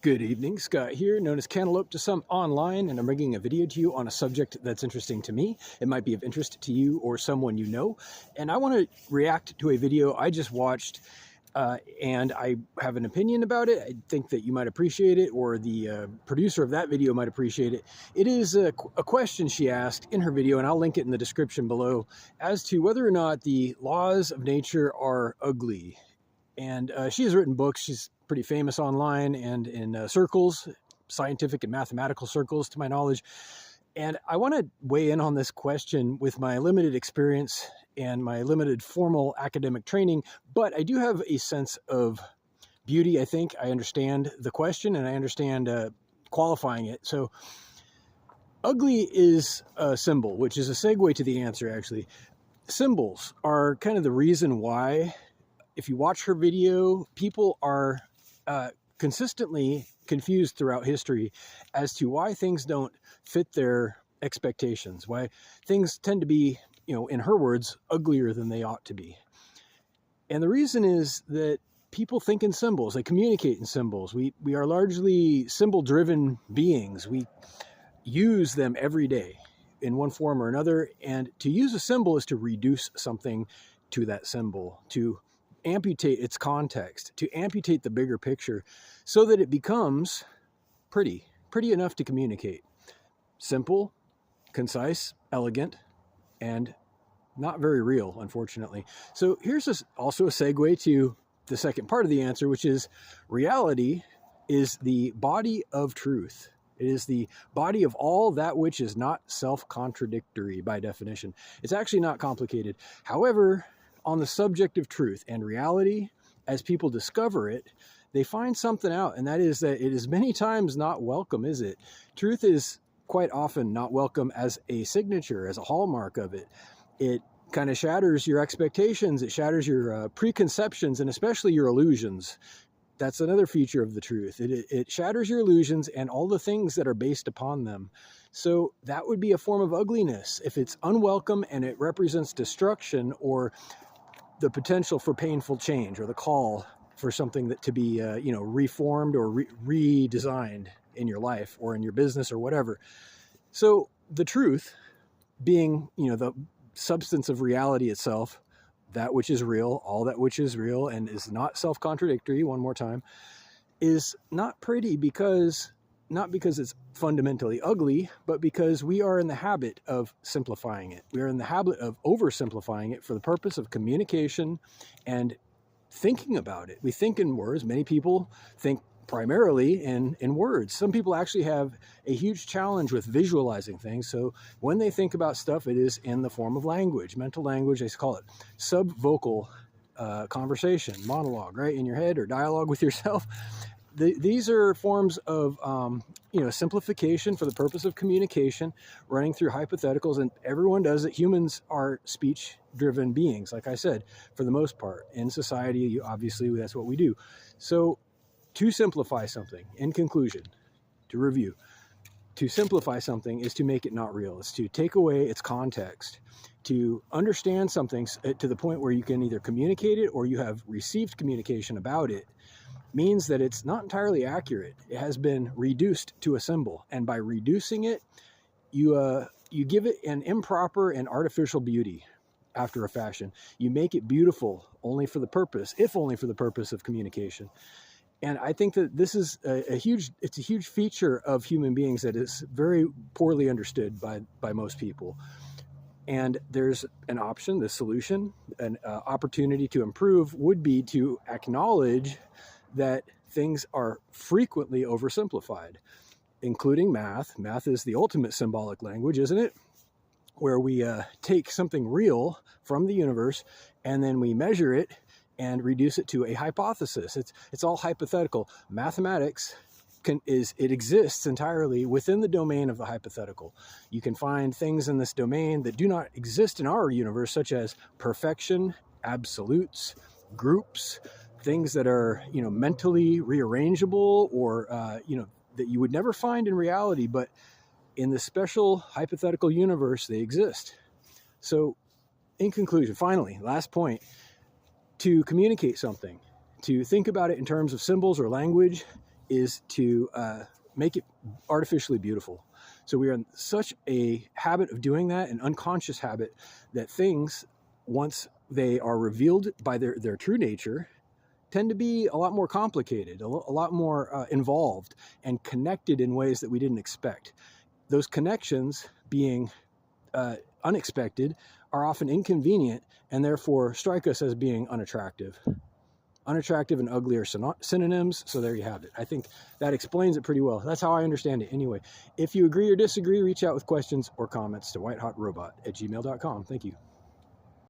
Good evening, Scott here, known as Cantaloupe to some online, and I'm bringing a video to you on a subject that's interesting to me. It might be of interest to you or someone you know, and I want to react to a video I just watched, and I have an opinion about it. I think that you might appreciate it, or the producer of that video might appreciate it. It is a question she asked in her video, and I'll link it in the description below, as to whether or not the laws of nature are ugly. And she has written books. She's pretty famous online and in circles, scientific and mathematical circles, to my knowledge. And I want to weigh in on this question with my limited experience and my limited formal academic training, but I do have a sense of beauty. I think I understand the question and I understand qualifying it. So ugly is a symbol, which is a segue to the answer, actually. Symbols are kind of the reason why, if you watch her video, people are consistently confused throughout history as to why things don't fit their expectations, why things tend to be, in her words, uglier than they ought to be. And the reason is that people think in symbols, they communicate in symbols. We are largely symbol-driven beings. We use them every day in one form or another, and to use a symbol is to reduce something to that symbol, to amputate its context, to amputate the bigger picture so that it becomes pretty enough to communicate. Simple, concise, elegant, and not very real, unfortunately. So here's also a segue to the second part of the answer, which is reality is the body of truth. It is the body of all that which is not self-contradictory by definition. It's actually not complicated. However, on the subject of truth and reality, as people discover it, they find something out, and that is that it is many times not welcome, is it? Truth is quite often not welcome as a signature, as a hallmark of it. It kind of shatters your expectations, it shatters your preconceptions, and especially your illusions. That's another feature of the truth. It shatters your illusions and all the things that are based upon them. So that would be a form of ugliness if it's unwelcome and it represents destruction or the potential for painful change, or the call for something that to be, reformed or redesigned in your life or in your business or whatever. So the truth being, the substance of reality itself, that which is real, all that which is real and is not self-contradictory, one more time, is not pretty not because it's fundamentally ugly, but because we are in the habit of simplifying it. We are in the habit of oversimplifying it for the purpose of communication and thinking about it. We think in words. Many people think primarily in words. Some people actually have a huge challenge with visualizing things. So when they think about stuff, it is in the form of language, mental language. They call it subvocal conversation, monologue, right? In your head, or dialogue with yourself. These are forms of, simplification for the purpose of communication, running through hypotheticals, and everyone does it. Humans are speech-driven beings, like I said, for the most part. In society, obviously, that's what we do. So to simplify something, in conclusion, to review, to simplify something is to make it not real. It's to take away its context, to understand something to the point where you can either communicate it or you have received communication about it, means that it's not entirely accurate. It has been reduced to a symbol, and by reducing it, you give it an improper and artificial beauty after a fashion. You make it beautiful only for the purpose, if only for the purpose of communication. And I think that this is a huge feature of human beings that is very poorly understood by most people. And there's an option, the solution, an opportunity to improve would be to acknowledge that things are frequently oversimplified, including math. Math is the ultimate symbolic language, isn't it? Where we take something real from the universe and then we measure it and reduce it to a hypothesis. It's all hypothetical. Mathematics exists entirely within the domain of the hypothetical. You can find things in this domain that do not exist in our universe, such as perfection, absolutes, groups, things that are, mentally rearrangeable, or, that you would never find in reality, but in the special hypothetical universe, they exist. So in conclusion, finally, last point, to communicate something, to think about it in terms of symbols or language, is to make it artificially beautiful. So we are in such a habit of doing that, an unconscious habit, that things, once they are revealed by their true nature, tend to be a lot more complicated, a lot more involved and connected in ways that we didn't expect. Those connections, being unexpected, are often inconvenient and therefore strike us as being unattractive. Unattractive and ugly are synonyms, so there you have it. I think that explains it pretty well. That's how I understand it anyway. If you agree or disagree, reach out with questions or comments to whitehotrobot@gmail.com. Thank you.